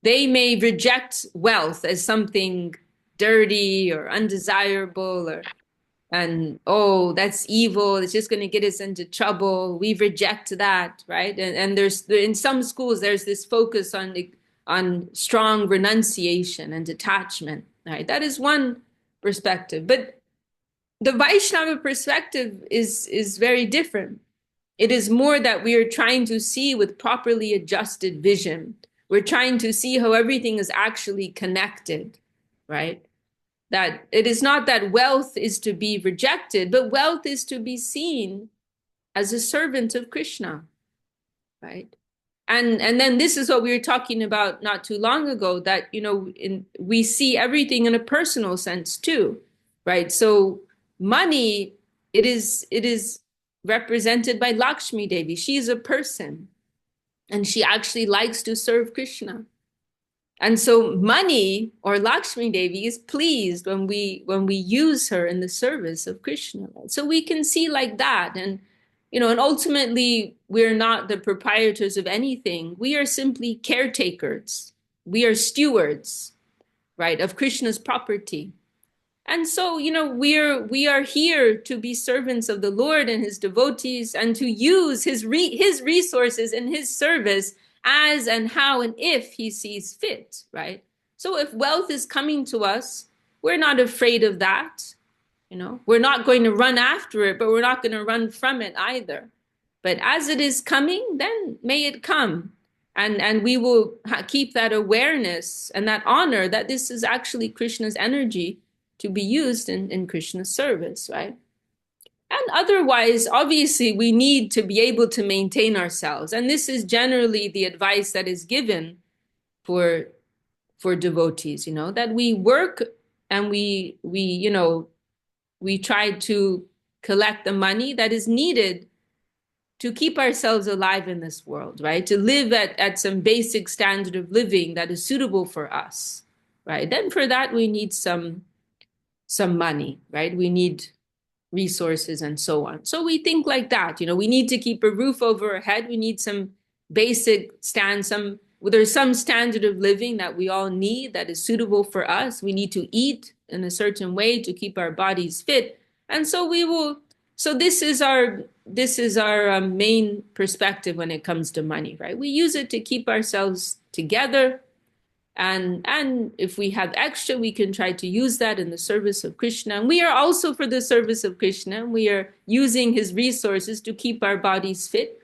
they may reject wealth as something dirty or undesirable, and oh, that's evil, it's just going to get us into trouble. We reject that, right? And there's, in some schools, there's this focus on strong renunciation and detachment, right? That is one perspective. But the Vaishnava perspective is very different. It is more that we are trying to see with properly adjusted vision. We're trying to see how everything is actually connected, right? That it is not that wealth is to be rejected, but wealth is to be seen as a servant of Krishna, right? And then this is what we were talking about not too long ago, that, you know, we see everything in a personal sense too, right? So money, it is represented by Lakshmi Devi. She's a person, and she actually likes to serve Krishna. And so money, or Lakshmi Devi, is pleased when we use her in the service of Krishna. Right? So we can see like that. And, you know, and ultimately, we're not the proprietors of anything. We are simply caretakers. We are stewards, right, of Krishna's property. And so, you know, we are here to be servants of the Lord and his devotees, and to use his resources in his service as and how and if he sees fit, right? So if wealth is coming to us, we're not afraid of that. You know, we're not going to run after it, but we're not going to run from it either. But as it is coming, then may it come. And we will keep that awareness and that honor that this is actually Krishna's energy to be used in Krishna's service, right? And otherwise, obviously, we need to be able to maintain ourselves. And this is generally the advice that is given for devotees, you know, that we work and we try to collect the money that is needed to keep ourselves alive in this world, right? To live at some basic standard of living that is suitable for us, right? Then for that, we need some money, right? We need resources and so on. So we think like that, you know, we need to keep a roof over our head. We need some basic there's some standard of living that we all need that is suitable for us. We need to eat in a certain way to keep our bodies fit. And so this is our main perspective when it comes to money, right? We use it to keep ourselves together. And if we have extra, we can try to use that in the service of Krishna. And we are also for the service of Krishna. We are using his resources to keep our bodies fit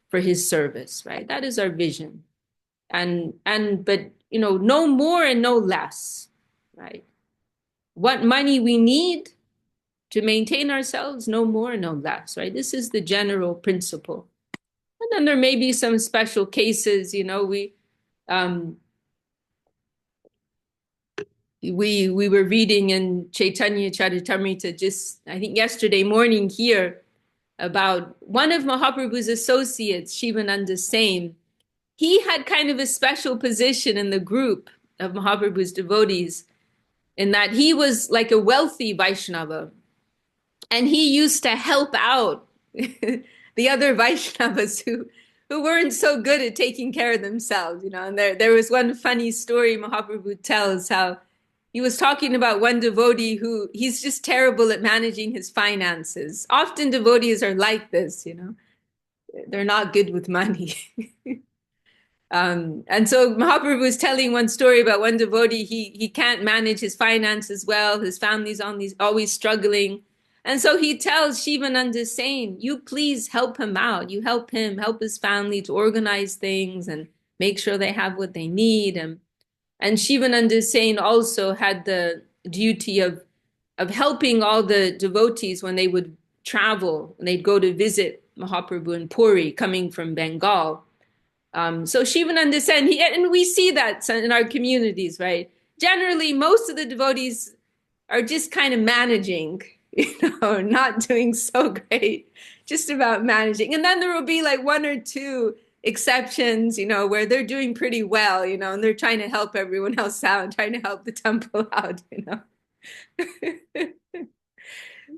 for his service, right? That is our vision. But, you know, no more and no less, right? What money we need to maintain ourselves, no more, no less, right? This is the general principle. And then there may be some special cases, you know, we were reading in Chaitanya Charitamrita just, I think, yesterday morning here about one of Mahaprabhu's associates, Shivananda Sain. He had kind of a special position in the group of Mahaprabhu's devotees in that he was like a wealthy Vaishnava. And he used to help out the other Vaishnavas who weren't so good at taking care of themselves, you know. And there was one funny story Mahaprabhu tells how he was talking about one devotee who he's just terrible at managing his finances. Often devotees are like this, you know. they're not good with money. And so Mahaprabhu was telling one story about one devotee, he can't manage his finances well, his family's always struggling. And so he tells Shivananda Sain, you please help him out. You help him, help his family to organize things and make sure they have what they need. And Shivananda Sain also had the duty of helping all the devotees when they would travel, and they'd go to visit Mahaprabhu in Puri, coming from Bengal. So Shivananda Sen, and we see that in our communities, right? Generally, most of the devotees are just kind of managing, not doing so great, just about managing. And then there will be like one or two exceptions, where they're doing pretty well, and they're trying to help everyone else out, trying to help the temple out,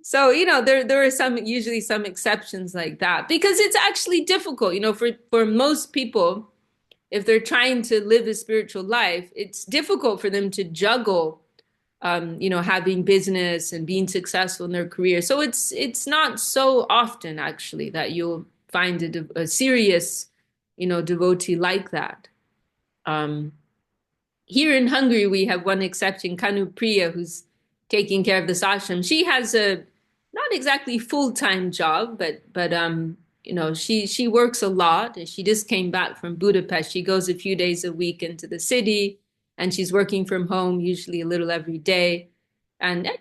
So, there are usually some exceptions like that, because it's actually difficult, for most people, if they're trying to live a spiritual life, it's difficult for them to juggle, having business and being successful in their career. So it's not so often actually that you'll find a serious, devotee like that. Here in Hungary, we have one exception, Kanupriya, who's taking care of this ashram. She has a not exactly full-time job, but she works a lot. And she just came back from Budapest. She goes a few days a week into the city, and she's working from home, usually a little every day. And I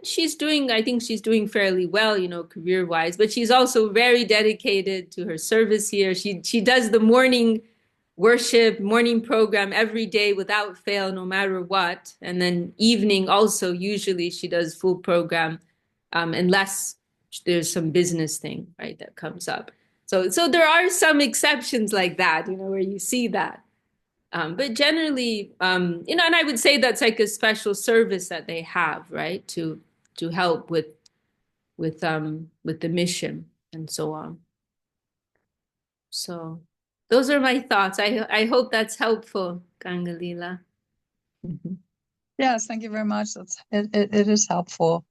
think she's doing fairly well, career-wise. But she's also very dedicated to her service here. She does the morning worship, morning program every day without fail, no matter what. And then evening also, usually she does full program, unless there's some business thing, right, that comes up. So there are some exceptions like that, where you see that. But generally, and I would say that's like a special service that they have, right, to help with the mission and so on. So those are my thoughts. I hope that's helpful, Gangalila. Mm-hmm. Yes, thank you very much. It is helpful.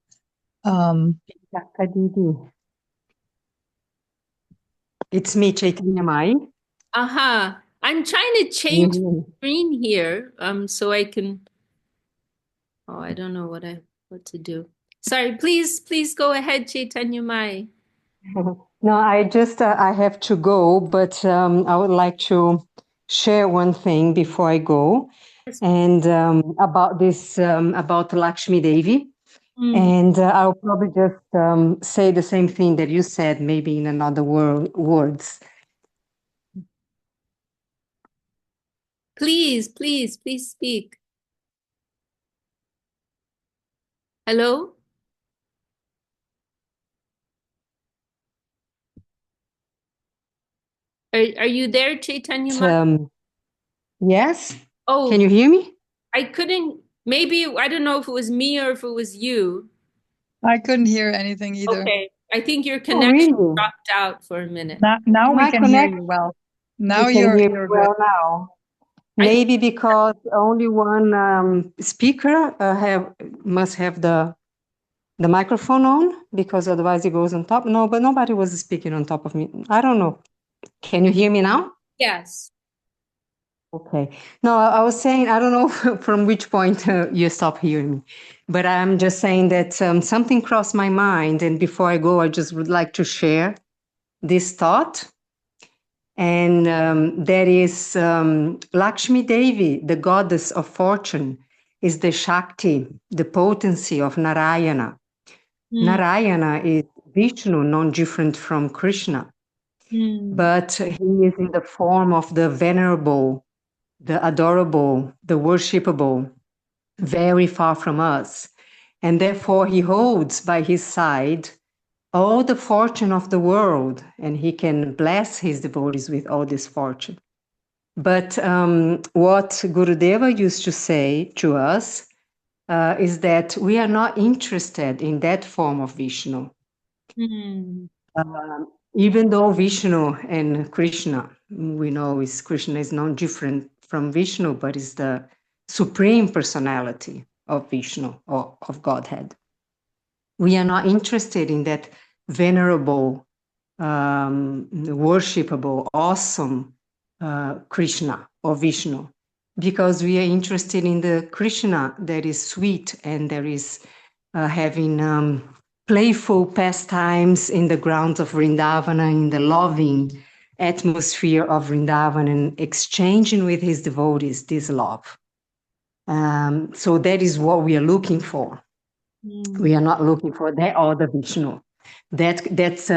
It's me, Chaitanya Mai. Aha. I'm trying to change the screen here, so I can. Oh, I don't know what to do. Sorry, please go ahead, Chaitanya Mai. No, I have to go, but I would like to share one thing before I go, and about this about Lakshmi Devi. And I'll probably just say the same thing that you said, maybe in another words. Please speak. Hello? Are you there, Chaitanya? Yes. Oh, can you hear me? I couldn't. Maybe I don't know if it was me or if it was you. I couldn't hear anything either. Okay, I think your connection really? dropped out for a minute. Now we can hear you well. Now you're well good. now. Maybe because only one speaker must have the microphone on, because otherwise it goes on top. No, but nobody was speaking on top of me. I don't know. Can you hear me now? Yes. Okay. No, I was saying, I don't know from which point you stopped hearing me, but I'm just saying that something crossed my mind, and before I go, I just would like to share this thought. And that is Lakshmi Devi, the goddess of fortune, is the Shakti, the potency of Narayana. Narayana is Vishnu, non different from Krishna, but he is in the form of the venerable, the adorable, the worshipable, very far from us. And therefore he holds by his side all the fortune of the world, and he can bless his devotees with all this fortune. But what Gurudeva used to say to us is that we are not interested in that form of Vishnu. Even though Vishnu and Krishna, we know Krishna is not different from Vishnu, but is the supreme personality of Vishnu, or of Godhead. We are not interested in that venerable worshipable, awesome Krishna or Vishnu, because we are interested in the Krishna that is sweet and there is having playful pastimes in the grounds of Vṛndāvana, in the loving atmosphere of Vṛndāvan, and exchanging with his devotees this love. So that is what we are looking for. We are not looking for that other Vishnu. That's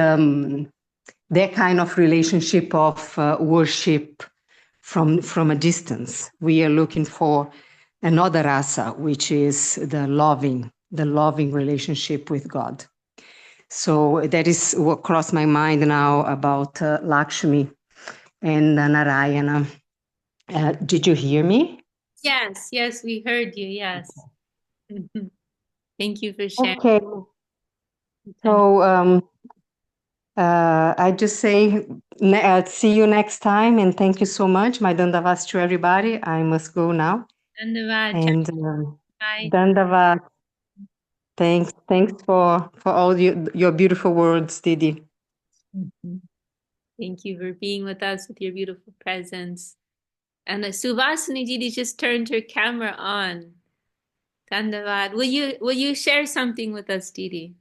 that kind of relationship of worship from a distance. We are looking for another rasa, which is the loving relationship with God. So that is what crossed my mind now about Lakshmi and Narayana. Did you hear me? Yes, yes, we heard you. Yes. Thank you for sharing. Okay. So I just say see you next time, and thank you so much. My dandavats to everybody. I must go now. Dandavad. And Bye. dandavat. Thanks for all your beautiful words, Didi. Thank you for being with us with your beautiful presence. And Suvasini Didi just turned her camera on. Dandavad. Will you share something with us, Didi?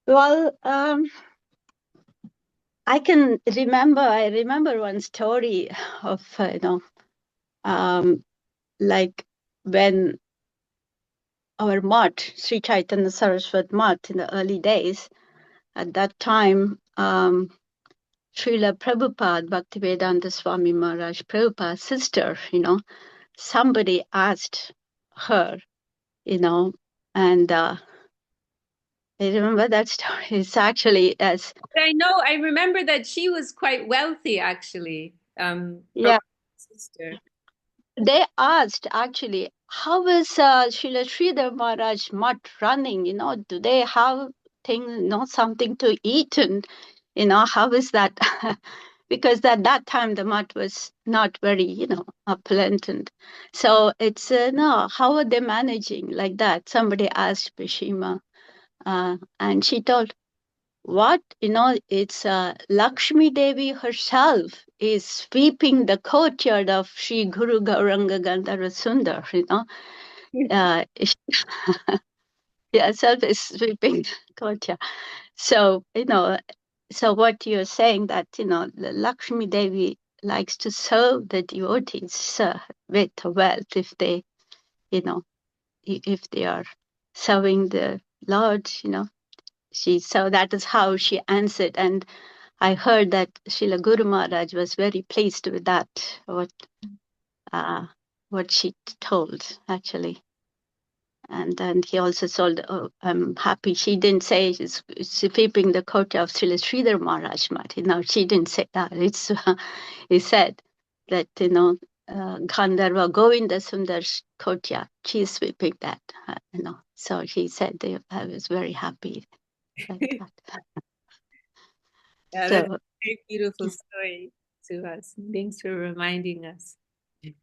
Well, I remember one story of, like when our mutt, Sri Chaitanya Saraswat mutt in the early days, at that time, Srila Prabhupada, Bhaktivedanta Swami Maharaj Prabhupada's sister, somebody asked her, and I remember that story. It's actually as I remember that she was quite wealthy, actually. yeah. Sister. They asked actually, how is Srila Sridhar Maharaj mutt running? Do they have something to eat, and how is that? Because at that time the mutt was not very opulent, and so it's no. How are they managing like that? Somebody asked Bhishima, and she told, what it's Lakshmi Devi herself is sweeping the courtyard of Sri Guru Gauranga Gandhara Sundar. She herself is sweeping the courtyard. So so what you're saying that the Lakshmi Devi likes to serve the devotees with wealth if they if they are serving the Lord. So that is how she answered. And I heard that Srila Guru Maharaj was very pleased with that, what she told, actually. And then he also told, oh, I'm happy. She didn't say she's sweeping the courtyard of Srila Sridhar Maharaj. She didn't say that. He said that, Gandharva Govinda Sundar's courtyard, she's sweeping that, So he said I was very happy. Like that. Yeah, So, that's a very beautiful story to us. Thanks for reminding us.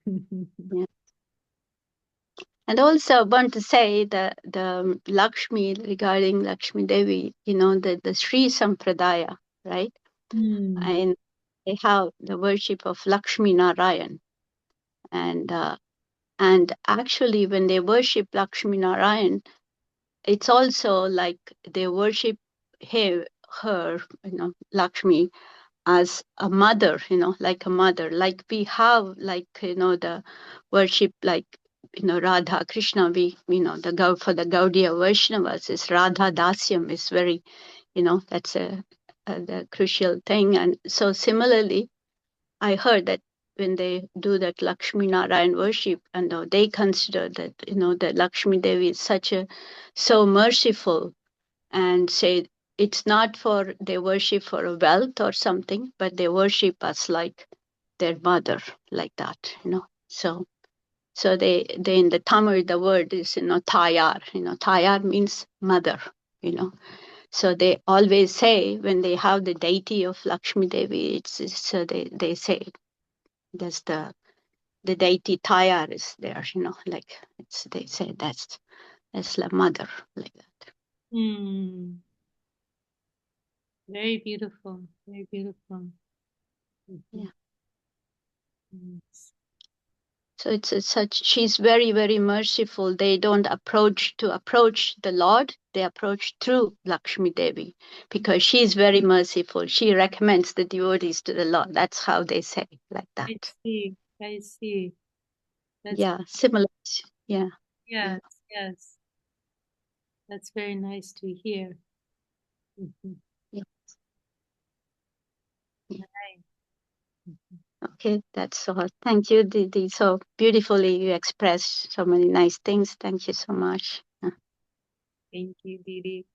yeah. And also I want to say the Lakshmi, regarding Lakshmi Devi, the Sri Sampradaya, right? And they have the worship of Lakshmi Narayan. And actually when they worship Lakshmi Narayan, it's also like they worship her, Lakshmi, as a mother, like a mother, like we have, the worship, like, Radha Krishna, for the Gaudiya Vaishnavas is Radha Dasyam is very, that's the crucial thing. And so similarly, I heard that when they do that Lakshmi Narayan worship, and they consider that, that Lakshmi Devi is so merciful, and say it's not for they worship for a wealth or something, but they worship us like their mother, like that, So they in the Tamil, the word is Tayar. Tayar means mother. So they always say when they have the deity of Lakshmi Devi, so they say there's the deity Tayar is there. Like they say that's the mother, like that. Hmm. Very beautiful. Very beautiful. Yeah. Yes. So it's such, she's very, very merciful. They don't approach the Lord, they approach through Lakshmi Devi because she's very merciful. She recommends the devotees to the Lord. That's how they say, like I that. see. I see. That's Yeah, similar. Yeah. yes, yes. That's very nice to hear. Mhm. Yeah. Right. Okay, that's all. Thank you, Didi. So beautifully you expressed so many nice things. Thank you so much. Thank you, Didi.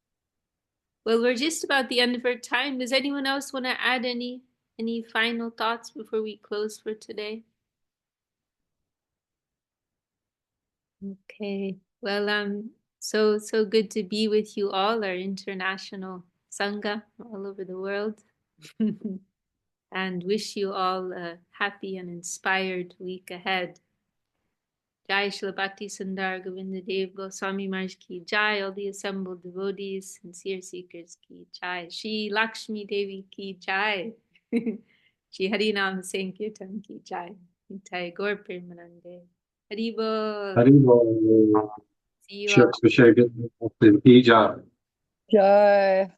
Well, we're just about the end of our time. Does anyone else want to add any final thoughts before we close for today? Okay. Well, so good to be with you all, our international Sangha all over the world. And wish you all a happy and inspired week ahead. Jai Shlabhati Sundar Govinda Dev Goswami Maharaj ki Jai, all the assembled devotees, sincere seekers ki Jai, Shri Lakshmi Devi ki Jai, Shri Harinam Sankirtan ki Jai, Nitai Gaur Premanande, Haribol. Haribol. See you all. Shakti Jai. Jai.